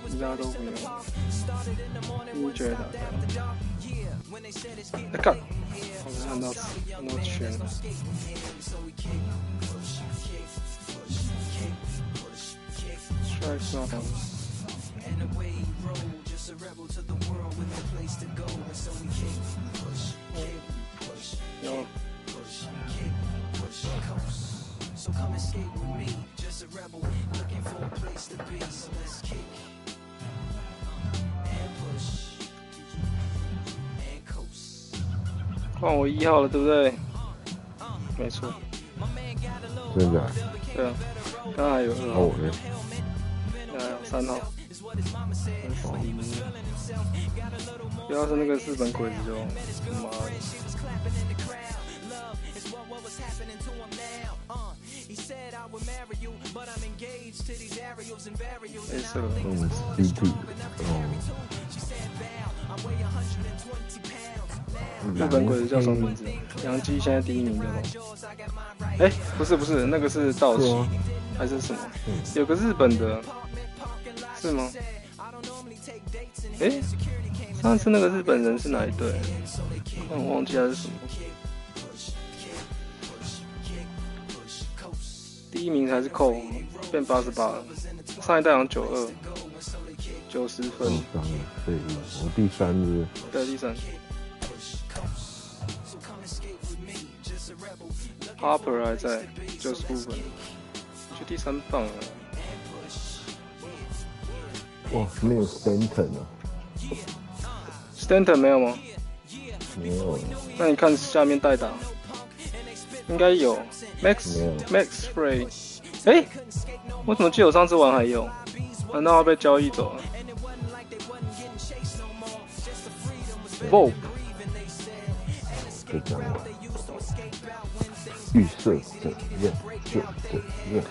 其他都没有。你觉得？哎干！我看到圈。Strike zone. No. So come and skate with me, just a rebel looking for a place to be. So let's kick and push and coast. 换我1号了，对不对？没错。真的？对啊，刚还有2号。哦，对。还有3号。不要是那个日本鬼子就妈的。黑色的，CT，日本鬼子叫什么名字？杨基现在第1名的吗？哎，不是，那个是道奇还是什么？有个日本的，是吗？哎，上次那个日本人是哪一队？我忘记他是什么。第1名才是扣，变88了。上一代好像92，90分。对，我第3是。对，第3。Harper 还在95分，就第3棒了。哇，没有 Stanton 啊 ？Stanton 没有吗？没有。那你看下面代打，应该有 Max Frey。哎，我怎么记得我上次玩还有？难道要被交易走了 ？Volpe。就这样吧。预设怎样就怎样。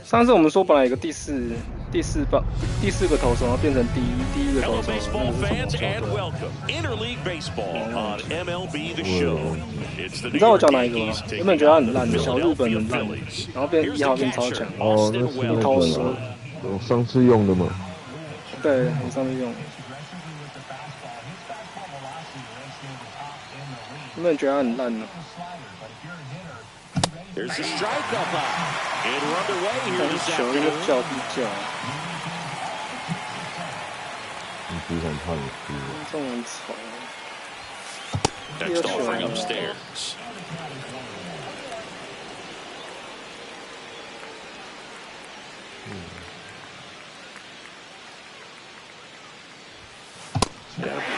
上次我们说本来有个第四个投手，然后变成第一个投手，那个是什么球队？你知道我讲哪一个吗？原本觉得他很烂的，小日本很烂，然后变1号变超强。哦，那是一投很多。我上次用的嘛。对，我上次用。原本觉得他很烂的。There's a strikeout high. And we're underway here this afternoon. 你只想看你输。这种很丑。Next offering upstairs.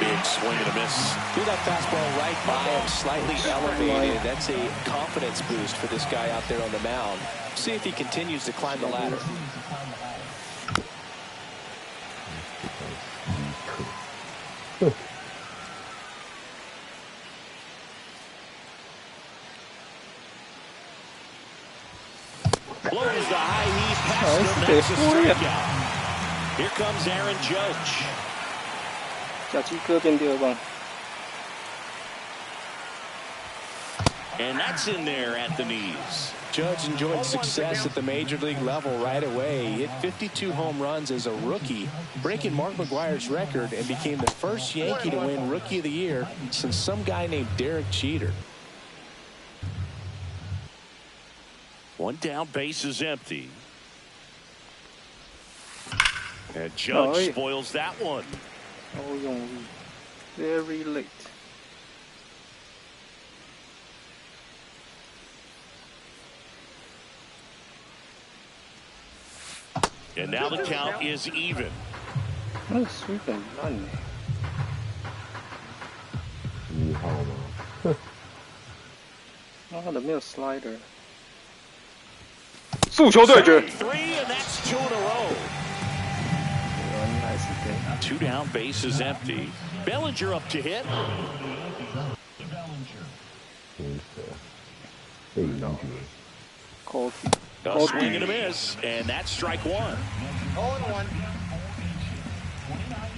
Big swing and a miss. Threw that fastball right by him, slightly elevated. That's a confidence boost for this guy out there on the mound. See if he continues to climb the ladder. Blows the high knees past him. That's a strikeout. Here comes Aaron Judge. 小鸡哥变第2棒。And that's in there at the knees. Judge enjoyed success at the major league level right away. He hit 52 home runs as a rookie, breaking Mark McGwire's record, and became the first Yankee to win Rookie of the Year since some guy named Derek Jeter. One down, base is empty. And Judge spoils that one. Oh, very late. And now the count is even. That's sweeping run. 1号吗？妈的，没有 slider。速球对决。3 and that's 2 in a row. 2 down, base is empty. Bellinger up to hit. A swing and a miss, and that's strike 1. 0-1. 29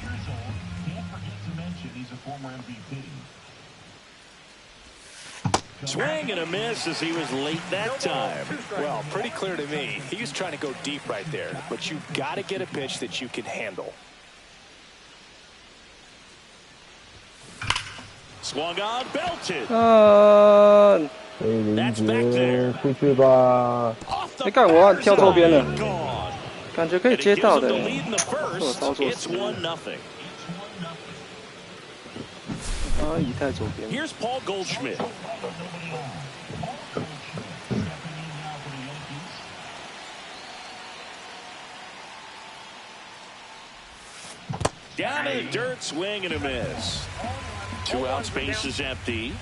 years old. Can't forget to mention he's a former MVP. Swing and a miss as he was late that time. Well, pretty clear to me. He was trying to go deep right there, but you've got to get a pitch that you can handle. Swung on, belted. That's back there. 出去吧。你看我跳错边了，感觉可以接到的，我操作失误。移太左边。Here's Paul Goldschmidt. Down in the dirt, swing and a miss. 2 out, space is empty.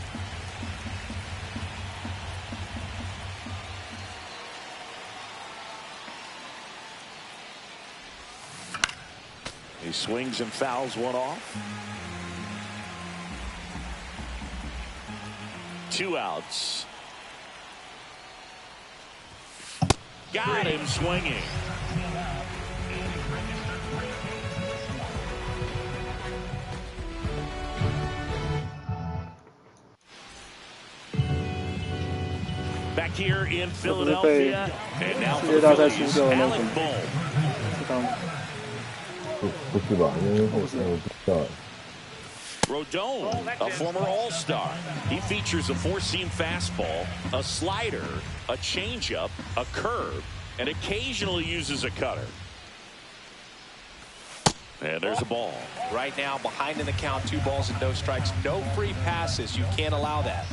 He swings and fouls one off. 2 outs. Got him swinging. Back here in Philadelphia, and now for the Phillies, Alec Bohm. 不是吧？因为我不知道。 Rodon, a former All-Star. He features a 4-seam fastball, a slider, a changeup, a curve, and occasionally uses a cutter. And there's a ball. Right now, behind in the count, 2 balls and no strikes. No free passes. You can't allow that.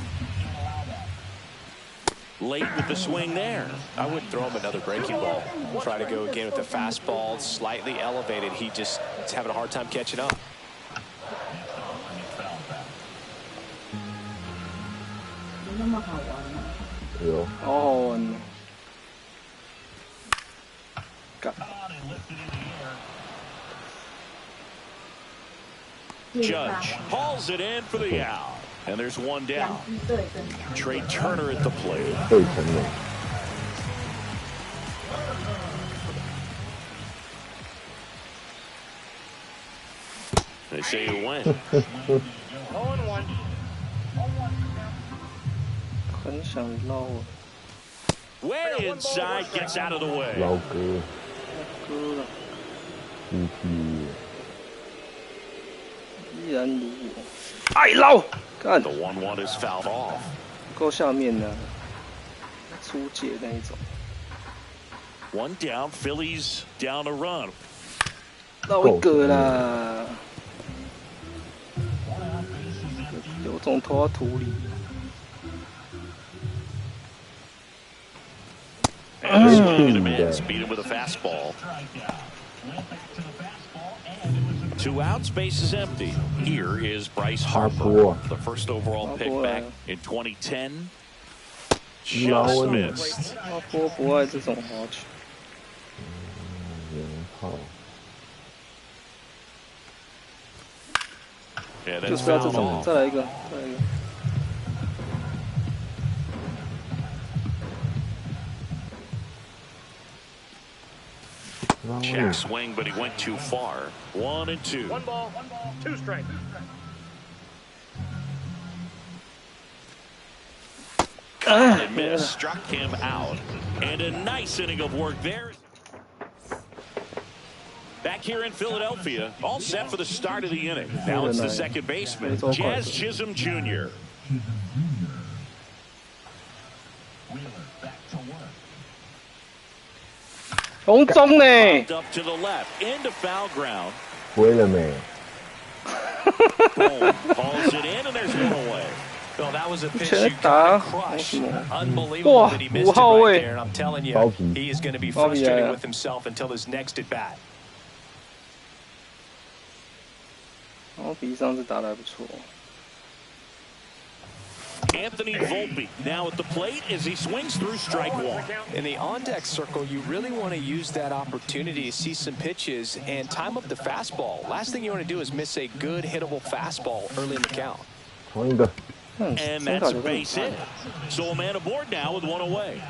Late with the swing there. I wouldn't throw him another breaking ball. Try to go again with the fastball, slightly elevated. He's having a hard time catching up. Judge hauls it in for the out. And there's 1 down. Trey Turner at the plate. They say you win. 0-1。很想捞。 Way inside, gets out of the way. 老哥。哥了。依然如我。爱捞。干。 The 1-1 is fouled off. 够下面的，出界那一种。 1 down, Phillies down a run. 捞一个啦。有种投到土里。 And a swing and a miss. Beat him with a fastball. 2 outs, base is empty. Here is Bryce Harper, the first overall pick back in 2010. Just missed. 波不爱这种滑球。就是要这种，再来一个，再来一个。 Check swing, but he went too far. 1-2. 1 ball, 2 strikes. And miss, struck him out. And a nice inning of work there. Back here in Philadelphia, all set for the start of the inning. Now it's the second baseman, Jazz Chisholm Jr.红中呢 Up to the left, into foul ground. 回了没？ Boom, calls it in, and there's 1 away. Well, that was a pitch you got to crush. Unbelievable that he missed it right there. And I'm telling you, he is going to be frustrated with himself until his next at bat. 哦，比上次打得还不错。 Anthony Volpe now at the plate as he swings through strike 1. In the on-deck circle, you really want to use that opportunity to see some pitches and time up the fastball. Last thing you want to do is miss a good hittable fastball early in the count. And that's a base hit. So a man aboard now with 1 away.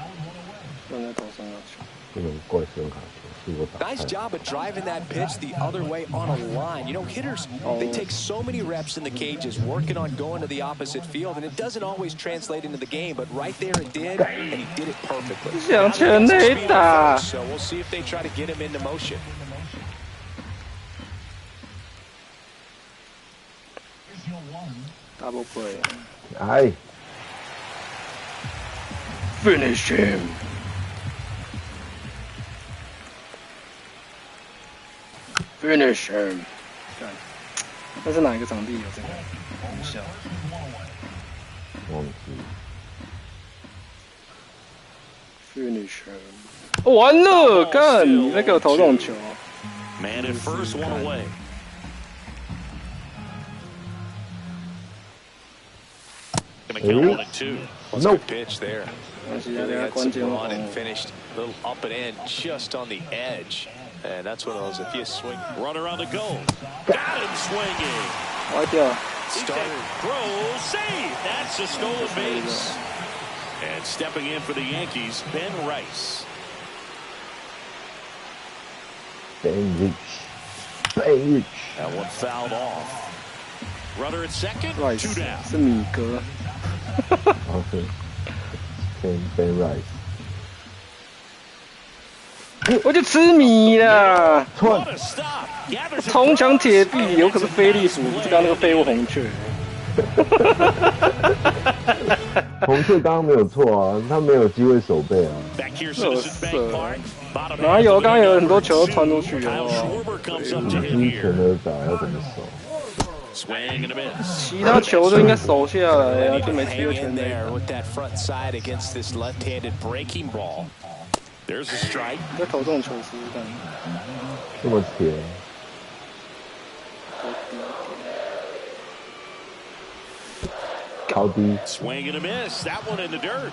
这种怪声卡球。Nice job of driving that pitch the other way on a line. You know, hitters, they take so many reps in the cages working on going to the opposite field, and it doesn't always translate into the game, but right there it did, and he did it perfectly. So we'll see if they try to get him into motion. Double play. Aye. Finish him. Finish him. 那是哪一个场地有这个音效？忘记。Finish him. 哦，完了，干！你在给我投这种球。Man at first, one away. Gonna count 1 and 2. What's a good pitch there? Really had some run and finished a little up and in, just on the edge. And that's one of those, if you swing. Runner on the go. Got him swinging. Started. Throw, save. That's a stolen base. And stepping in for the Yankees, Ben Rice. Ben Rich. That one fouled off. Runner at second, Rice, 2 down. 是米格。OK， Ben Rice。我就吃米啦！What a stop. 铜墙铁壁，有可是飞利浦，不是刚刚那个飞舞红雀。红雀刚刚没有错啊，他没有机会守备啊。哪有？刚刚有很多球传出去哦。你全垒打要怎么守？其他球都应该守下来啊，就没机会全垒。在投这种球试试看。这么甜。高低。Swing and a miss. That one in the dirt.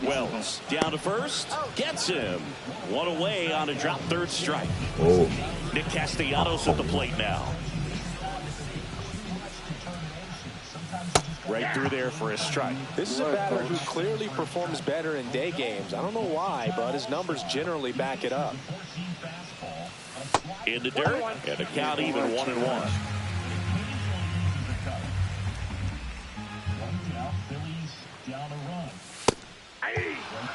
Wells down to first. Gets him. 1 away on a drop third strike. Oh. Nick Castellanos at the plate now. Right through there for a strike. This is a batter who clearly performs better in day games. I don't know why, but his numbers generally back it up. In the dirt, and the count even 1-1.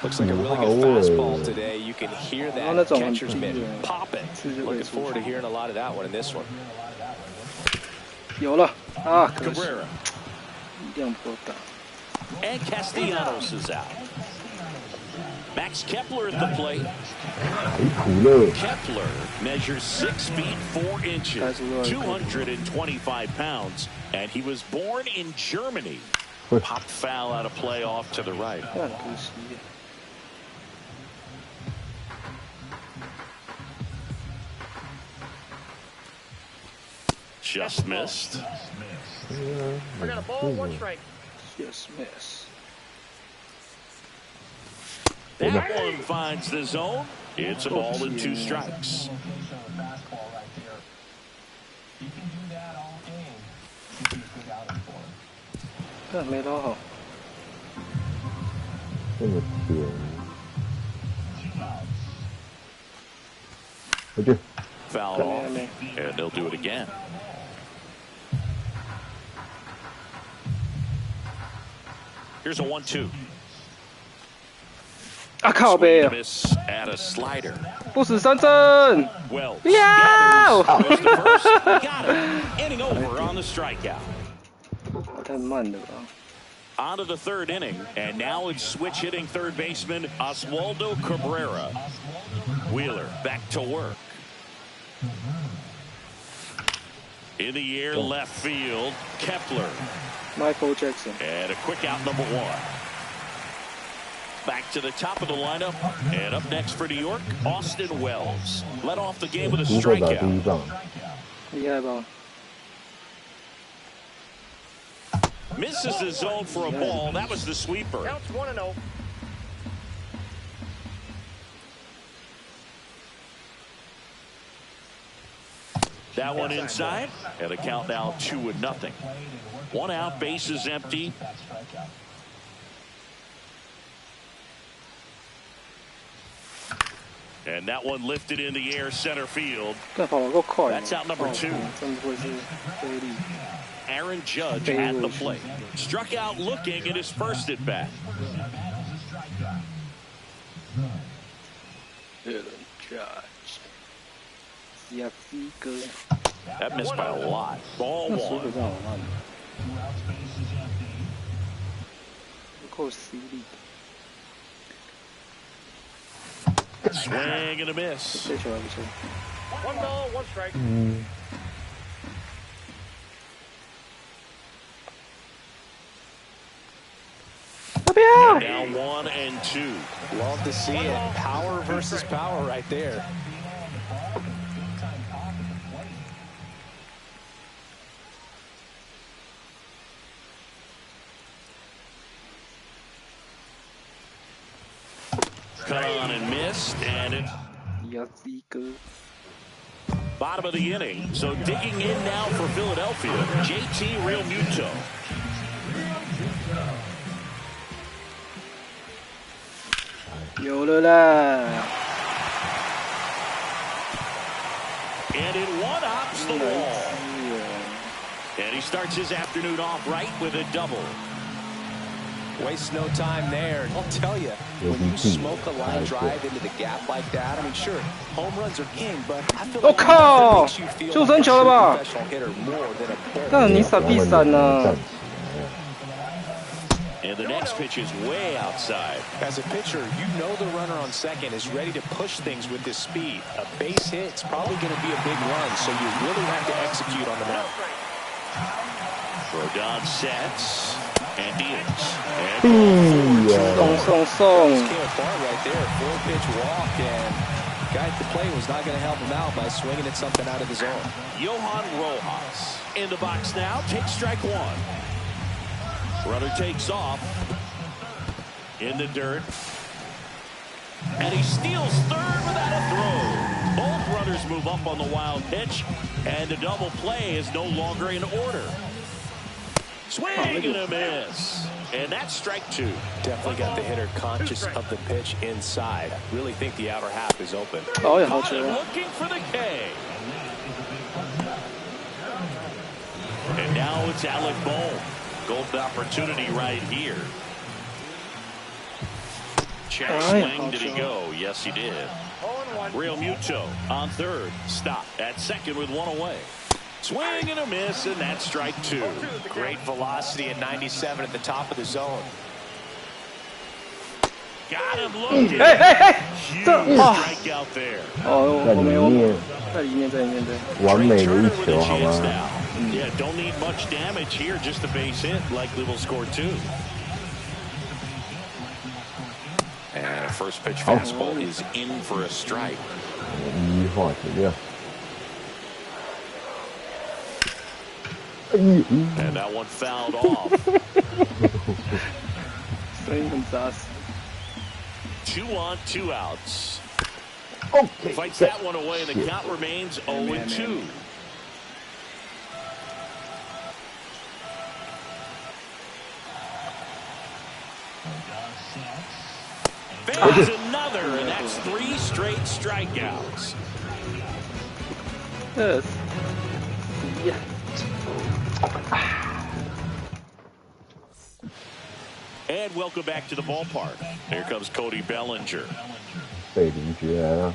Looks like a really good fastball today. You can hear that catcher's mitt popping. Looking forward to hearing a lot of that one in this one. 有了啊， Cabrera. 一定不打。 And Castellanos is out. Max Kepler at the plate. Kepler measures 6 feet 4 inches, 225 pounds, and he was born in Germany. Popped foul out of play off to the right. Just missed. I got a ball, 1 strike. Just miss. That one finds the zone. It's a ball and 2 strikes. Ah, 没捞好。这么甜。回去。 Foul off, and they'll do it again. Here's a 1-2. 啊靠背啊！ Miss at a slider. 不死三振。Well, Yeah! goes to first. Got it. Inning over on the strikeout. 太慢了吧。 On to the 3rd inning, and now it's switch hitting third baseman Oswaldo Cabrera. Wheeler back to work. In the air, left field, Kepler. Michael Jackson. And a quick out, number 1. Back to the top of the lineup, and up next for New York, Austin Wells. Led off the game with a strikeout. 厉害吧？ Misses the zone for a ball. That was the sweeper. Counts 1-0. That one inside, and the count now 2-0. 1 out, base is empty. And that one lifted in the air center field. 干跑得够快。That's out number 2. 真不会是威力。 Aaron Judge at the plate. Struck out looking at his first at bat. Aaron Judge. That missed by a lot. Ball 1. 不够犀利。 Swing and a miss. 这球还不错。 1 ball, 1 strike. Now 1 and 2. Love to see it. Power versus power right there. Cut on and missed, and it. Bottom of the inning. So digging in now for Philadelphia, JT Realmuto. And it one-ups the wall. And he starts his afternoon off right with a double. Waste no time there. I'll tell you, when you smoke a line drive into the gap like that, I mean, sure, home runs are king, but I feel like it makes you feel like a professional hitter more than a bull. And the next pitch is way outside. As a pitcher, you know the runner on second is ready to push things with this speed. A base hit's probably going to be a big run, so you really have to execute on the mound. Rodon sets. And Diaz. Song. Came apart right there. 4-pitch walk, and the guy at the plate was not going to help him out by swinging at something out of the zone. Johan Rojas in the box now. Takes strike 1. Runner takes off in the dirt. And he steals third without a throw. Both runners move up on the wild pitch, and the double play is no longer in order. Swing and a miss. And that's strike 2. Definitely got the hitter conscious of the pitch inside. Really think the outer half is open. Oh, yeah, looking for the K. And now it's Alec Bohm. Golden opportunity right here. Check swing. Did he go? Yes, he did. Realmuto on third. Stop at second with 1 away. Swing and a miss, and that's strike 2. Great velocity at 97 at the top of the zone. Got him looking. Huge strikeout there. 我没有在里面，在里面对。完美的一球，好吗？ Yeah, don't need much damage here, just a base hit. Likely will score 2. And a first pitch fastball is in for a strike. 一化怎样？ And that one fouled off. 声音很扎实。 2 on, 2 outs. Okay. Fights that one away, and the count remains 0-2. There's another, and that's 3 straight strikeouts. Yes. Yeah. And welcome back to the ballpark. Here comes Cody Bellinger. 被邻居来了。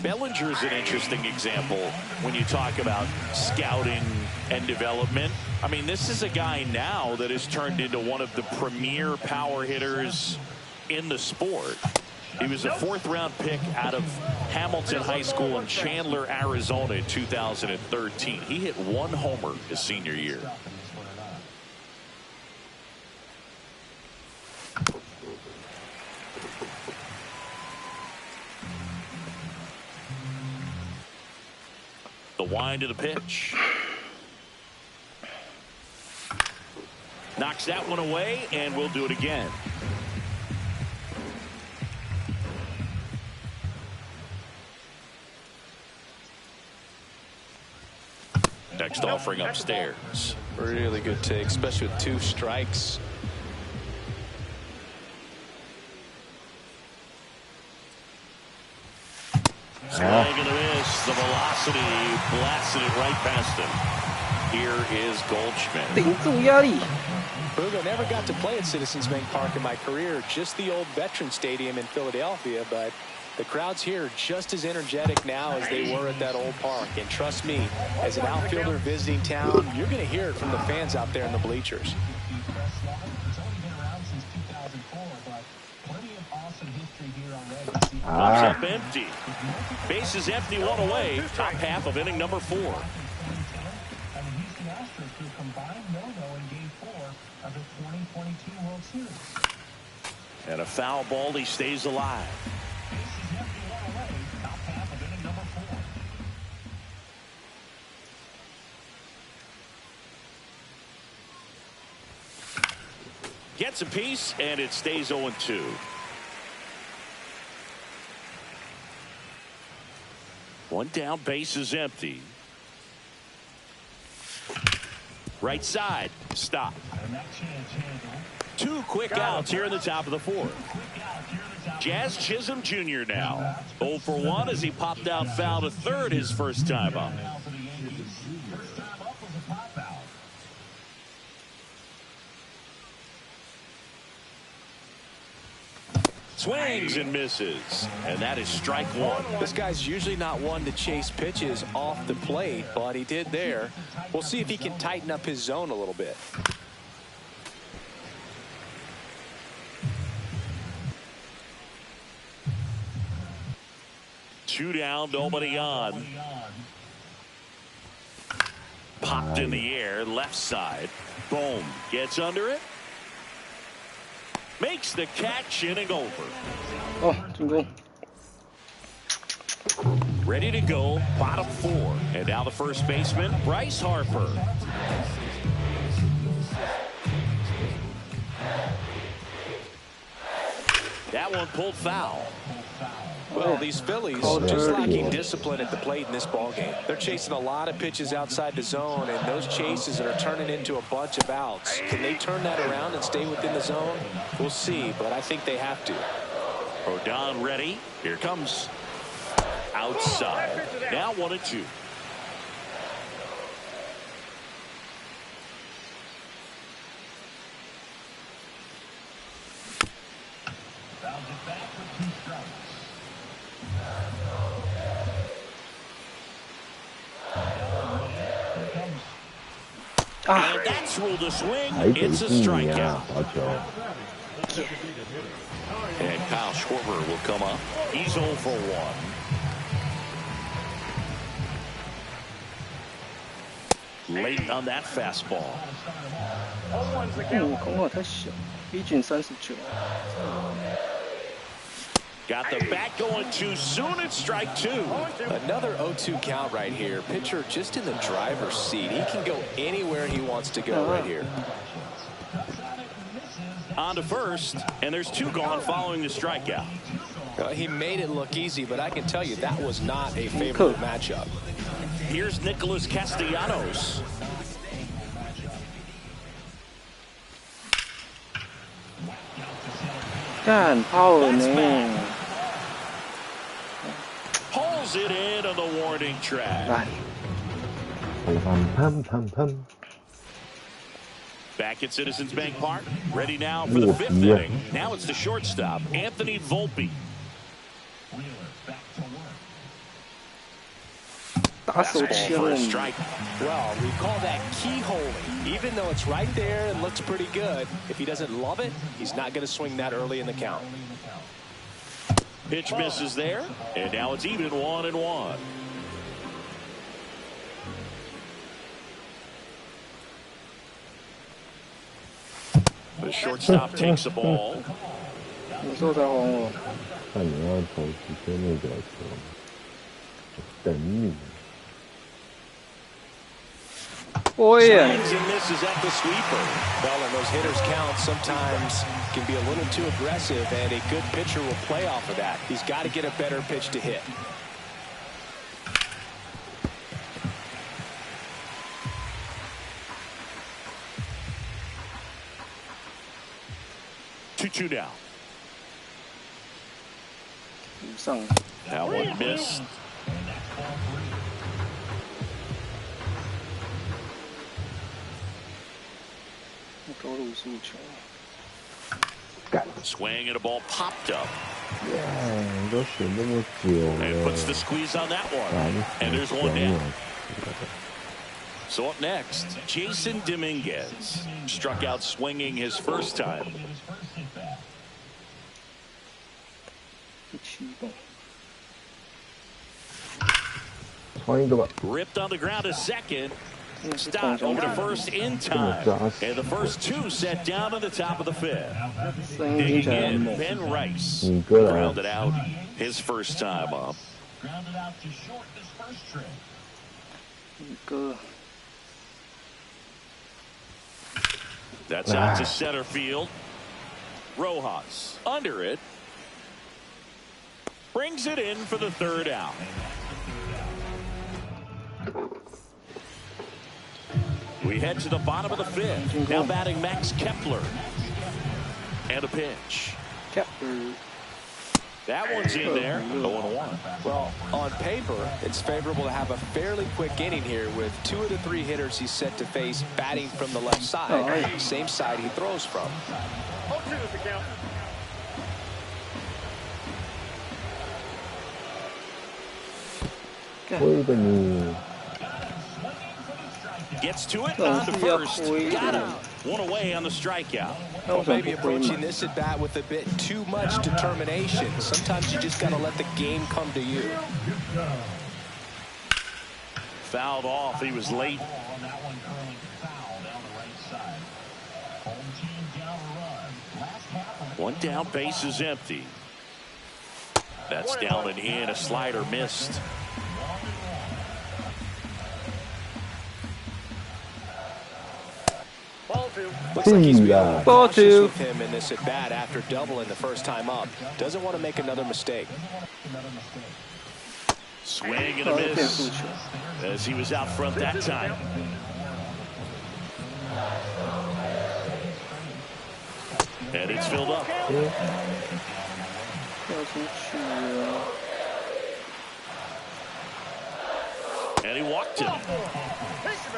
Bellinger is an interesting example when you talk about scouting and development. I mean, this is a guy now that has turned into one of the premier power hitters in the sport. He was a 4th-round pick out of Hamilton High School in Chandler, Arizona in 2013. He hit 1 homer his senior year. The wind of the pitch. Knocks that one away, and we'll do it again. Next offering upstairs. Really good take, especially with 2 strikes. Swing and a miss. The velocity blasted it right past him. Here is Goldschmidt. 顶住压力。 Boog, I never got to play at Citizens Bank Park in my career, just the old Veterans Stadium in Philadelphia, but the crowds here are just as energetic now as they were at that old park. And trust me, as an outfielder visiting town, you're going to hear it from the fans out there in the bleachers. Comes up empty. Bases empty, one away. Top half of inning number 4. And a foul ball, he stays alive. Gets a piece, and it stays 0-2. One down, base is empty. Right side, stop. 2 quick outs here in the top of the 4th. Jazz Chisholm Jr. now 0 for 1 as he popped out foul to third his first time up. Swings and misses, and that is strike 1. This guy's usually not one to chase pitches off the plate, but he did there. We'll see if he can tighten up his zone a little bit. Two down, nobody on. Popped in the air, left side. Boom, gets under it. Makes the catch, inning over. Oh, 进攻。 Ready to go, bottom 4. And now the first baseman, Bryce Harper. That one pulled foul. Well, these Phillies just lacking discipline at the plate in this ballgame. They're chasing a lot of pitches outside the zone, and those chases are turning into a bunch of outs. Can they turn that around and stay within the zone? We'll see, but I think they have to. Rodon ready. Here comes outside. Now 1-2. And that's ruled a swing. It's a strikeout. And Kyle Schwarber will come up. He's 0 for 1. Late on that fastball. 空话太小，逼近39。 Got the bat going too soon. It's strike 2. Another 0-2 count right here. Pitcher just in the driver's seat. He can go anywhere he wants to go right here. On to first, and there's 2 gone following the strikeout. He made it look easy, but I can tell you that was not a favorable matchup. Here's Nicholas Castellanos.干炮了呢！ Pulls it in on the warning track. 来， Back at Citizens Bank Park. Ready now for the 5th inning. Now it's the shortstop, Anthony Volpe. 打手 Fastball for a 枪。 strike. Well, we call that keyholing. Even though it's right there and looks pretty good, if he doesn't love it, he's not going to swing that early in the count. Pitch misses there, and now it's even 1-1. The shortstop takes the ball. 有时候才黄我。看你要投直接那个球，等你。 Boy, yeah. Swings and misses at the sweeper. Well, and those hitters count sometimes can be a little too aggressive, and a good pitcher will play off of that. He's got to get a better pitch to hit. Two now. 上。 That one missed. 高路速球。 Swing and a ball popped up. 都选那么久 And puts the 了， squeeze on that one. 啊，你 And 很 there's 强 one down. 啊！ So up next, Jason Dominguez struck out swinging his first time. 第7棒。 传一个吧。 Ripped on the ground to second. Stop over to first in time. And the first two set down to the top of the fifth. 声音听起来很 And 猛。 Ben Rice 你哥来 grounded out his first time up. 哥， That's out to center field. Rojas under it. Brings it in for the third out. We head to the bottom of the fifth. Now batting Max Kepler. And a pitch. Kepler. That one's in there. 0-1. Well, on paper, it's favorable to have a fairly quick inning here with 2 of the 3 hitters he's set to face batting from the left side, same side he throws from. 0-2 is the count. Gets to it on the first. Got him. One away on the strikeout. Well, maybe approaching this at bat with a bit too much determination. Sometimes you just got to let the game come to you. Fouled off. He was late. One down, base is empty. That's down and in. A slider missed. Looks like he's being Ball cautious 2. with him in this at bat after doubling the first time up. Doesn't want to make another mistake. Swing and a miss as he was out front that time. And it's filled up. 跳出去了。 And he walked him.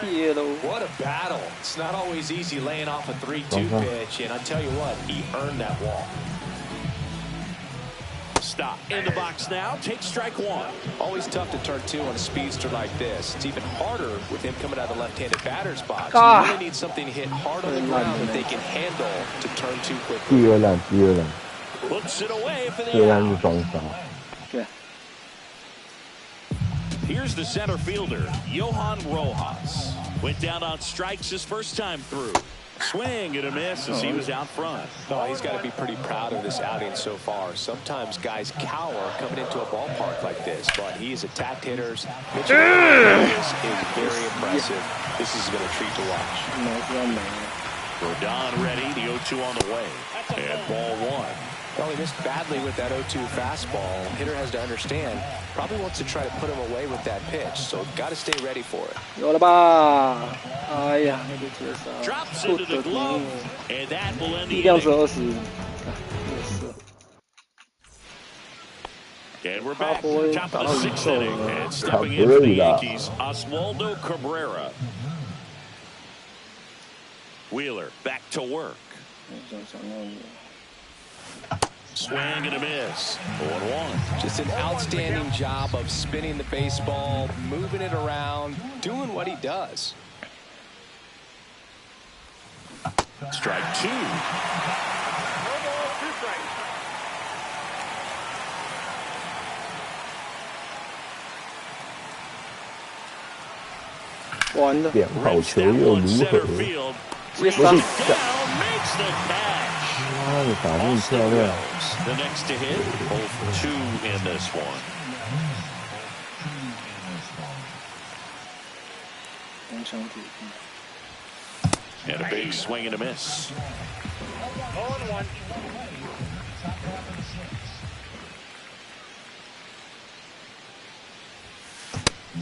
Yellow. What a battle. It's not always easy laying off a 3-2 pitch, and I tell you what, he earned that walk. Stop. In the box now. Take strike one. Always tough to turn 2 on a speedster like this. It's even harder with him coming out of the left-handed batter's box. You really need something to hit hard on the ground that they can handle to turn 2 quickly. 第二烂，第二烂， Puts it away for 第 the 二烂 out. 是双杀。 对。 Here's the center fielder, Johan Rojas. Went down on strikes his first time through. Swing and a miss as he was out front. Oh, he's got to be pretty proud of this outing so far. Sometimes guys cower coming into a ballpark like this, but he's attacked hitters. Pitching is very impressive. This is going to treat to watch. Rodon ready, the 0-2 on the way. And ball 1. Well, he missed badly with that 0-2 fastball. Hitter has to understand, probably wants to try to put him away with that pitch, so got to stay ready for it. 有了吧？哎呀，那个接杀， Drops 不 into 得 the 了 glove,，and that will end 力 the 量值 inning. 20，也是。 And we're back, Cowboy top of the 6th Cowboy. inning, and stepping in for the Yankees, Oswaldo Cabrera. Wheeler back to work. Swing and a miss. 0-1. Just an outstanding job of spinning the baseball, moving it around, doing what he does. Strike 2.完了， 两好球又如何？ 接杀。 Down, makes the catch. 妈的，打进漂亮！ The next to hit, both 2 in this one. 红墙体。 And a big swing and a miss. 0-1.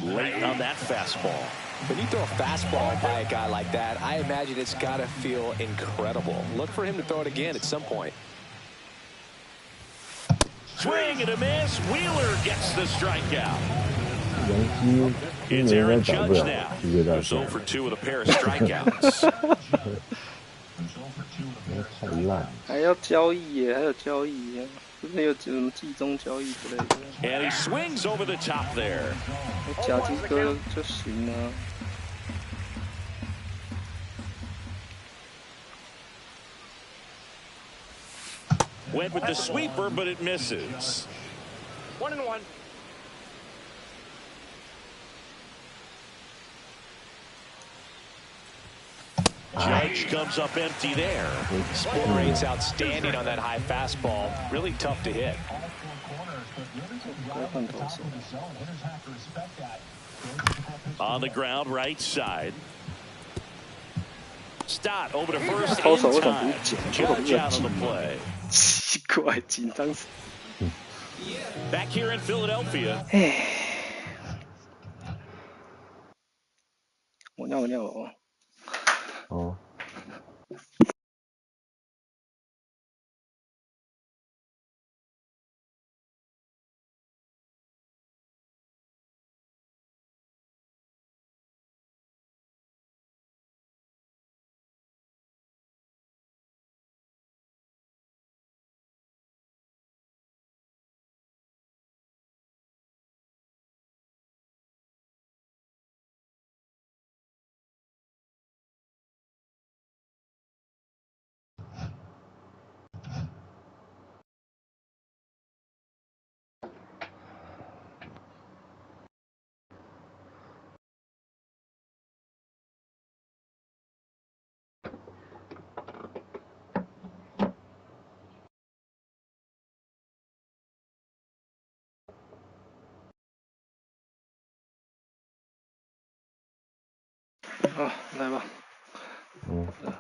Late on that fastball. When you throw a fastball by a guy like that, I imagine it's got to feel incredible. Look for him to throw it again at some point. Swing and a miss. Wheeler gets the strikeout. It's Aaron Judge now, who's 0 for 2 with a pair of strikeouts. 太烂。还要交易耶，还有交易耶，不是有什么季中交易之类的。And he swings over the top there. 夹击哥就行啊。Went with the sweeper, but it misses. 1-1. Judge comes up empty there. Spin rate's outstanding on that high fastball. Really tough to hit. On the ground, right side. Stott over to first投手为in什么不 time. 是捡？ Judge out of the play. 奇怪，紧张死。Back here in Philadelphia. 我尿哦。哦。啊，来吧。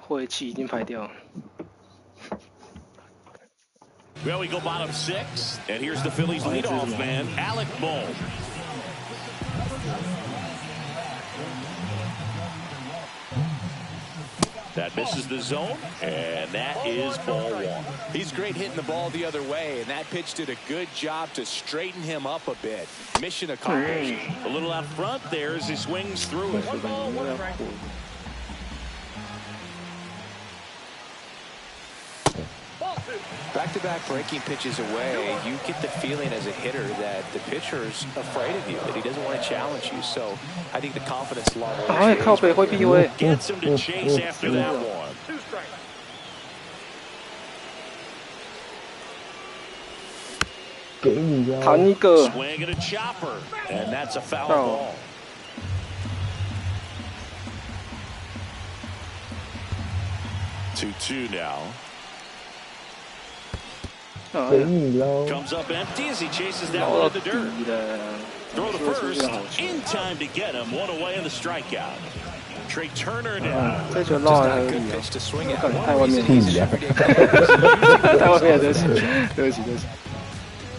晦气已经排掉了。Well, we go bottom 6, and here's the Phillies leadoff man, Alec Bohm. That misses the zone, and that is ball 1. He's great hitting the ball the other way, and that pitch did a good job to straighten him up a bit. Mission accomplished. A little out front there as he swings through it. 1 ball, 1 strike. Back-to-back breaking pitches away, you get the feeling as a hitter that the pitcher's afraid of you, that he doesn't want to challenge you. So I think the confidence level gets him to chase after that one. 2 strikes. Swing and a chopper, and that's a foul ball. Two now. Comes up empty as he chases that one in the dirt. Throw to first, in time to get him. One away in the strikeout. Trey Turner down. 这球绕还合理啊，太外面了，太外面了，对不起，对不起，对不起，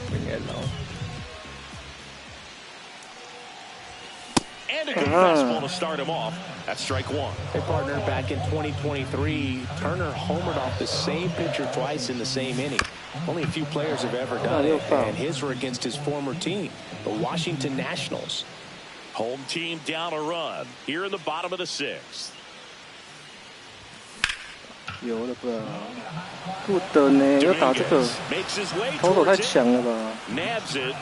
不应该绕。 And a good fastball to start him off. That's strike 1. Hey, partner, back in 2023, Turner homered off the same pitcher twice in the same inning. Only a few players have ever done it, and his were against his former team, the Washington Nationals. Home team down a run here in the bottom of the 6th. 有的吧，不得呢，要打这个，投手太强了吧 ？Nabs it.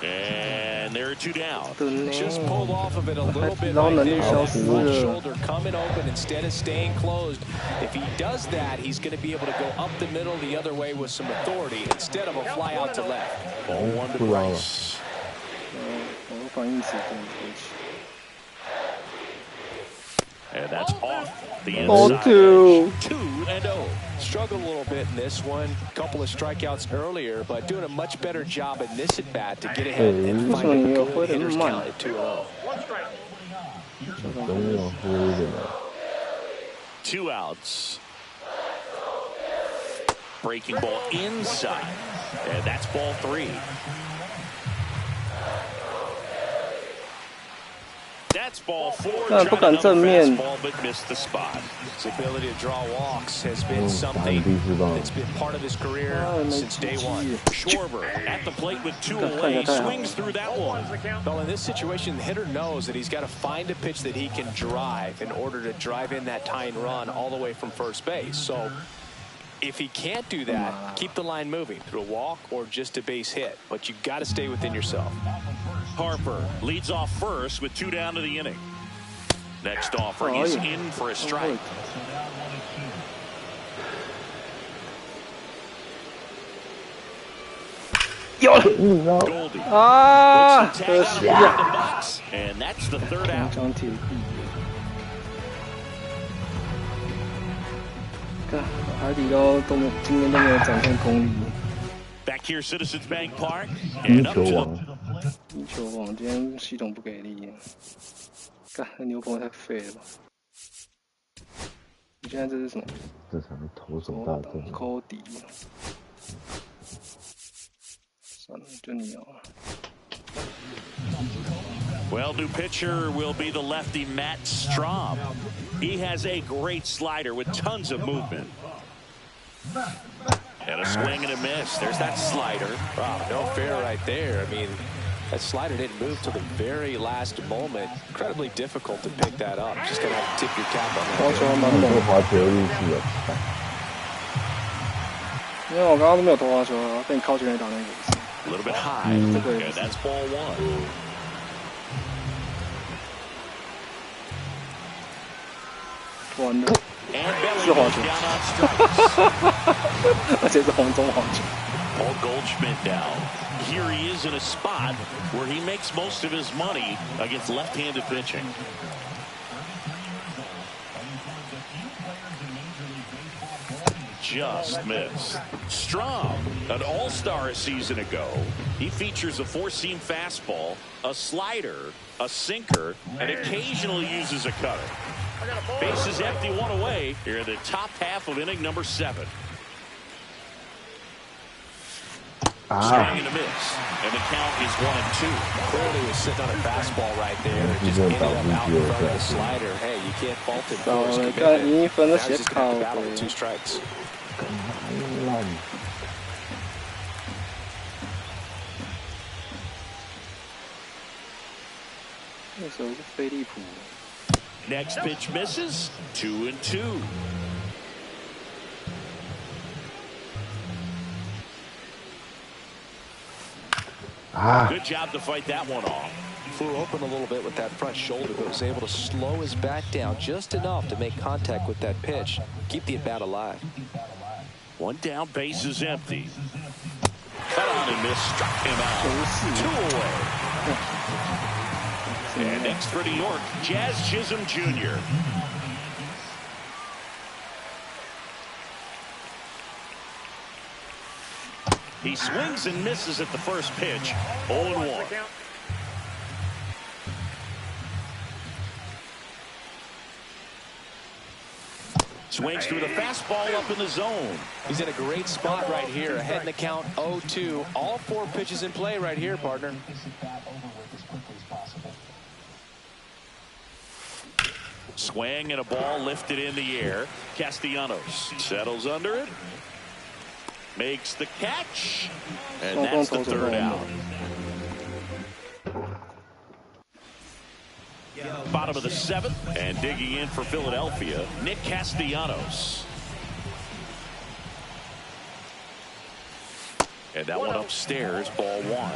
And there are 2 down. Just pulled off of it a little bit right there. That front shoulder coming open instead of staying closed. If he does that, he's going to be able to go up the middle the other way with some authority instead of a fly out to left. Ball 1 to Bryce. And that's off the inside. 2-0. Struggled a little bit in this one. Couple of strikeouts earlier, but doing a much better job in this at bat to get ahead and find a good hitter's count at 2-0. 1 strike. 2 outs. Breaking ball inside, and that's ball 3. That That's ball 4. 但不敢正面。 But missed the spot. His ability to draw walks has been something that's been part of his career since day one. Schwarber at the plate with 2 away, swings through that one. Well, in this situation, the hitter knows that he's got to find a pitch that he can drive in order to drive in that tying run all the way from first base. So if he can't do that, keep the line moving through a walk or just a base hit. But you've got to stay within yourself. Harper leads off first with 2 down to the inning. Next offering is in for a strike. Goldie puts the tag on the box, and that's the 3rd out. 海底捞都没今天都没有展现功力。 Back here, Citizens Bank Park, and up to 泥球网今天系统不给力。干，那牛棚太废了吧！你现在这是什么？这场投手大战。抠底。算了，就你了。 Well, new pitcher will be the lefty Matt Strahm. He has a great slider with tons of movement. And a swing and a miss. There's that slider. Wow, no fair right there. I mean, that slider didn't move till the very last moment. Incredibly difficult to pick that up. Just gonna have to tip your cap on that. 滑球运气啊！因为我刚刚都没有投滑球啊，被你靠近来打那个。 A little bit high. And that's ball 1. 完了，是滑球，而且是红中滑球。 Paul Goldschmidt now. Here he is in a spot where he makes most of his money against left-handed pitching. Just missed. Strahm, an all-star a season ago. He features a 4-seam fastball, a slider, a sinker, and occasionally uses a cutter. Bases empty, 1 away here in the top half of inning number 7. Swing and a miss, and the count is 1-2. Clearly was sitting on a fastball right there. Just ended up out in front of the slider. Hey, you can't fault it for his commitment. Now he's just going to battle with 2 strikes. 烂。 那时候是飞利浦。 Next pitch misses. 2-2. Good job to fight that one off. Flew open a little bit with that front shoulder, but was able to slow his back down just enough to make contact with that pitch. Keep the at-bat alive. 1 down, base is empty. Cut on and miss, struck him out. 2 away. And next for New York, Jazz Chisholm Jr. He swings and misses at the first pitch. 0-1. Swings through the fastball up in the zone. He's in a great spot right here. Ahead in the count, 0-2. All 4 pitches in play right here, partner. Swing and a ball lifted in the air. Castellanos settles under it. Makes the catch. And that's the 3rd out. Bottom of the 7th, and digging in for Philadelphia, Nick Castellanos. And that one upstairs, ball 1.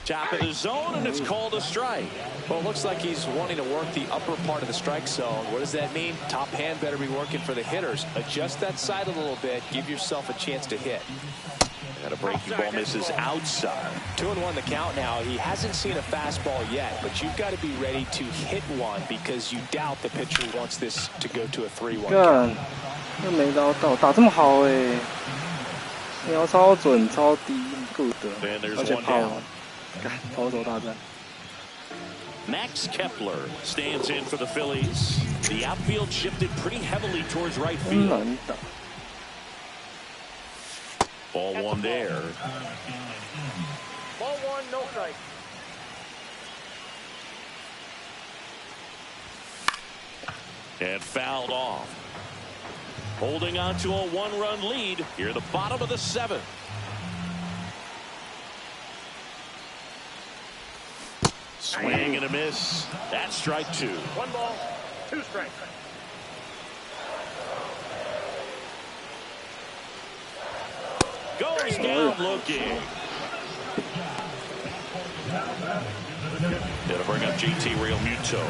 Top of the zone, and it's called a strike. Well, it looks like he's wanting to work the upper part of the strike zone. What does that mean? Top hand better be working for the hitters. Adjust that side a little bit. Give yourself a chance to hit. And a breaking ball misses outside. 2-1 the count now. He hasn't seen a fastball yet, but you've got to be ready to hit one because you doubt the pitcher wants this to go to a 3-1 count. 那没捞到，打这么好哎，瞄超准，超低 ，good， 而且跑。 投手大战。 Max Kepler stands in for the Phillies. The outfield shifted pretty heavily towards right field. Ball one there. Ball one, no strike. And fouled off. Holding on to a one-run lead here at the bottom of the 7th. Swing and a miss. That's strike 2. 1 ball, 2 strikes. Goes down looking. It'll bring up JT Realmuto.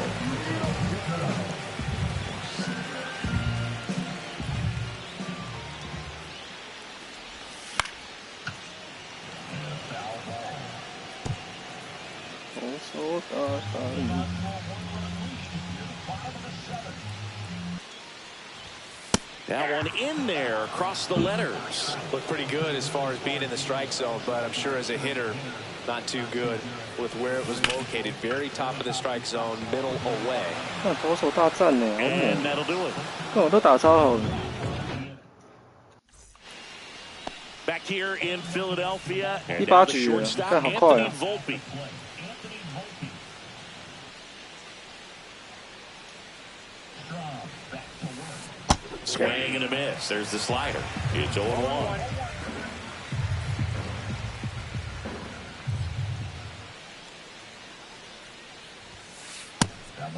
That one in there across the letters. Looked pretty good as far as being in the strike zone, but I'm sure as a hitter, not too good with where it was located. Very top of the strike zone, middle away. 那投手大战呢，好 And 猛， that'll do it. 跟我都打超好的。 Back here in Philadelphia. And 第八 now the 局了， shortstop 看好快 Anthony 啊！ Volpe. Swing and a miss. There's the slider. It's 0-1.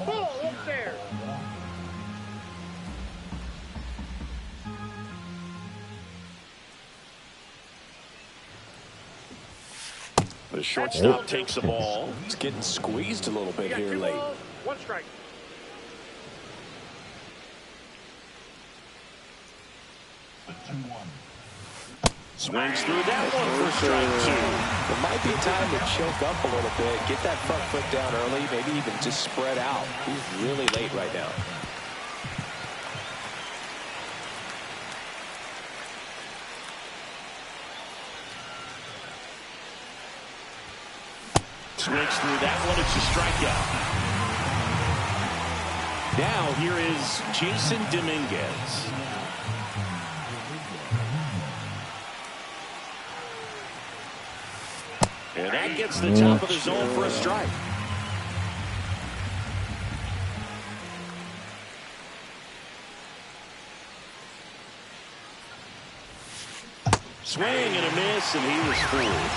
Ball upstairs. The shortstop takes the ball. It's getting squeezed a little We bit got here 2 late. balls, 1 strike. Swings through that one for strike 2. It might be time to choke up a little bit, get that front foot down early, maybe even just spread out. He's really late right now. Swings through that one. It's a strikeout. Now here is Jason Dominguez. And that gets the top of the zone for a strike. Swing and a miss, and he was fooled.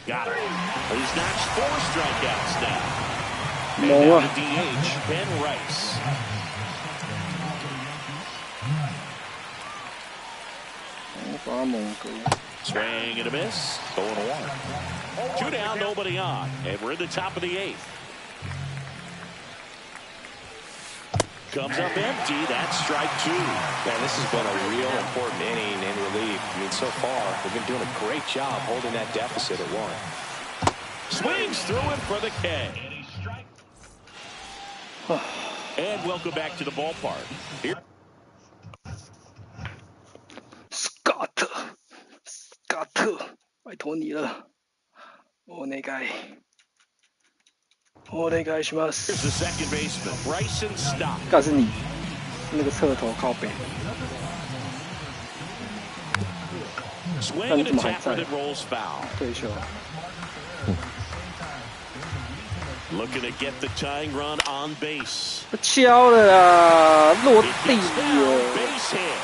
Got it. He's notched 4 strikeouts now. And No. now the DH, Ben Rice. Swing and a miss. 0-1. 2 down, nobody on. And we're in the top of the 8th. Comes up empty. That's strike 2. Man, this has been a real important inning in relief. I mean, so far, they've been doing a great job holding that deficit at 1. Swings through him for the K. And welcome back to the ballpark. Here. Scott， 拜托你了，お願いしま Here's す。 the second baseman, Bryson Stott. 干是你，那个侧头靠北。 Swing and a tapper that rolls foul. 退休。 Looking to get the tying run on base. 敲了啦，落 It 地 gets down, 了。 base hit.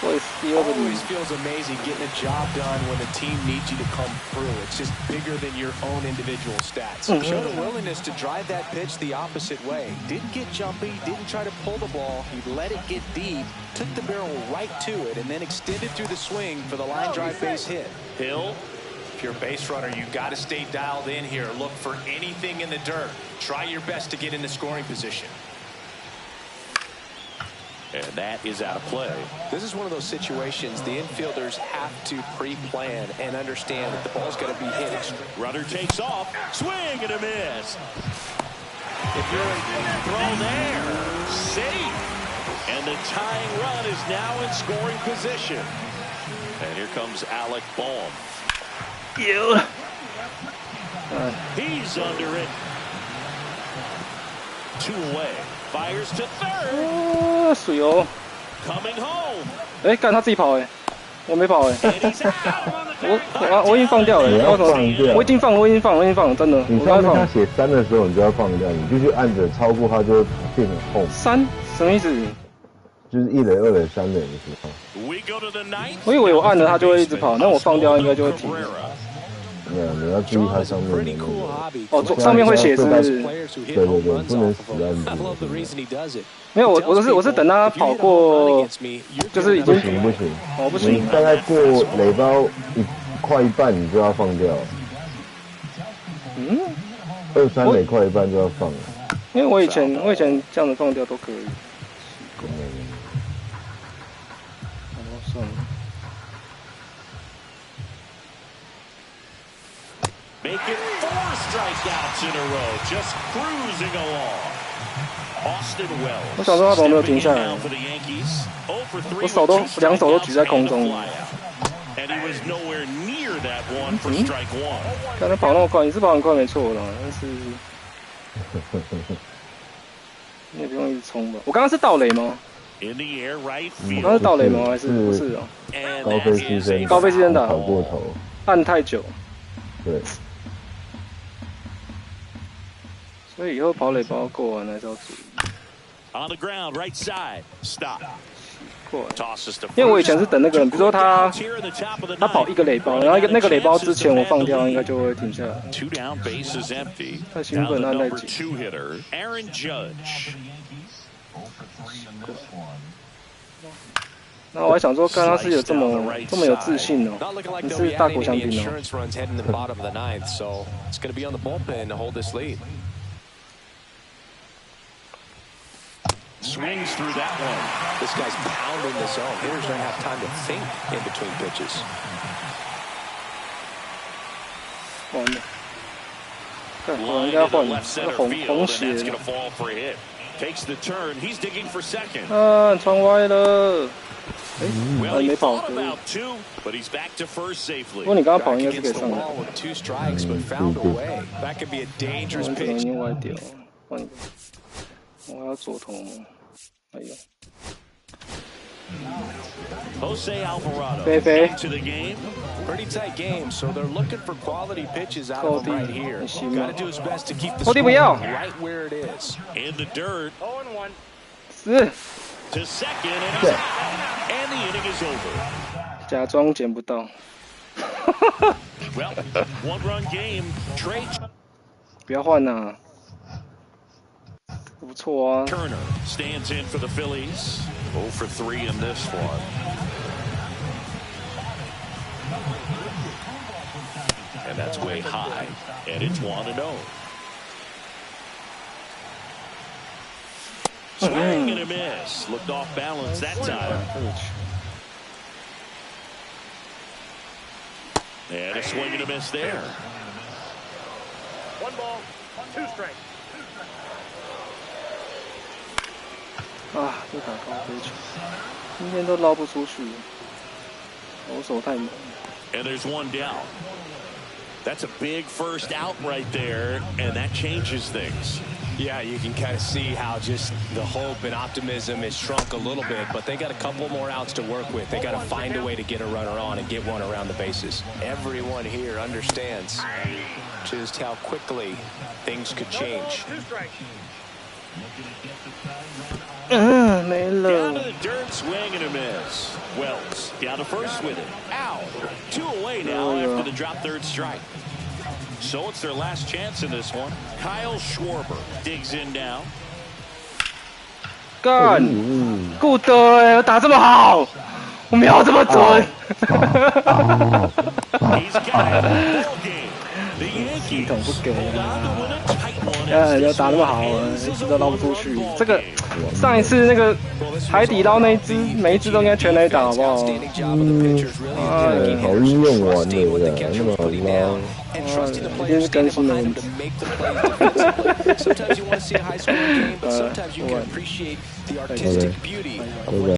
我也是第二个 Always feels amazing getting a job done when the team needs you to come through. It's just bigger than your own individual stats. Showed a willingness to drive that pitch the opposite way. Didn't get jumpy, didn't try to pull the ball. He let it get deep, took the barrel right to it, and then extended through the swing for the line drive base hit. Hill. If you're a base runner, you've got to stay dialed in here. Look for anything in the dirt. Try your best to get into scoring position. And that is out of play. This is one of those situations the infielders have to pre-plan and understand that the ball's got to be hit. Runner takes off. Swing and a miss. If you're throw there, safe. And the tying run is now in scoring position. And here comes Alec Bohm. Yeah. He's under it. 2 away. Fires to third. 水哦。 Coming home. 哎，干他自己跑哎，我没跑哎。 And he's out. 我已经放掉了。你要放掉。我已经放了，真的。你上面他写3的时候，你就要放掉，你必须按着超过它就会变成后。3什么意思？就是1垒、2垒、3垒的时候。我以为我按了它就会一直跑，那我放掉应该就会停。没有，你要注意它上面的那个。哦，上面会写是不是？对，不能死按住。没有，我是等他跑过，就是已经不行，哦不行，你大概过垒包快一半，你就要放掉。嗯，2、3垒快一半就要放了。因为我以前这样子放掉都可以。算了。 Make it 4 strikeouts in a row, just cruising along. Austin Wells. 我想说他怎么没有停下来？我2手都举在空中。看他跑那么快，你是跑很快没错啦，但是你也不用一直冲吧。我刚刚是盗垒吗？我刚刚是盗垒吗？还是不是啊？高飞机身打，跑过头，按太久。对。 所以以后跑垒包过完还是要注意。On the ground, right side, stop. 因为我以前是等那个人，比如说他跑1个垒包，然后那个垒包之前我放掉，应该就会停下来。太兴奋，按太紧。然后我还想说，看他是有这么有自信哦，你是大国香槟哦。 Swings through that one. This guy's pounding the zone. Hitters don't have time to think in between pitches. 完了，我应该换红血。 Takes the turn. He's digging for second. 啊，传歪了。哎，没跑。But he's back to first safely. 不过你刚刚跑应该是可以上的。 2 strikes, but found a way. That could be a dangerous pitch. 已经歪掉，换一个。我还要左投吗？哎呦。 Jose Alvarado to the game. Pretty tight game, so they're looking for quality pitches out of him right here. Got to do his best to keep the score right where it is. In the dirt. 是。 To second and he's out, and the inning is over. 假装捡不到。Well, 1-run game. Trey. 不要换呐。 不错啊。 Turner stands in for the Phillies. 0 for 3 in this one. And that's way high. And it's 1-0. Swing and a miss. Looked off balance that time. And a swing and a miss there. 1 ball, 2 strikes. 啊，这打高飞球，今天都捞不出去，投手太猛。And there's 1 down. That's a big first out right there, and that changes things. Yeah, you can kind of see how just the hope and optimism is shrunk a little bit, but they got a couple more outs to work with. They got to find a way to get a runner on and get one around the bases. Everyone here understands just how quickly things could change. 没了。 Down to the dirt, swing and a miss. Wells down to first with it. Out. 2 away now after the drop third strike. So it's their last chance in this one. Kyle Schwarber digs in now. 干，顾德哎，我打这么好，我瞄这么准。He's got it. Ball game. The Yankees 系统不给啊！要打那么好，一直都捞不出去。这个上一次那个海底捞那一只，每一只都应该全垒打，好不好？好运用完了的，那么好捞。一定是更新的问题。Sometimes you want to see a high scoring game, but sometimes you can appreciate the artistic beauty of what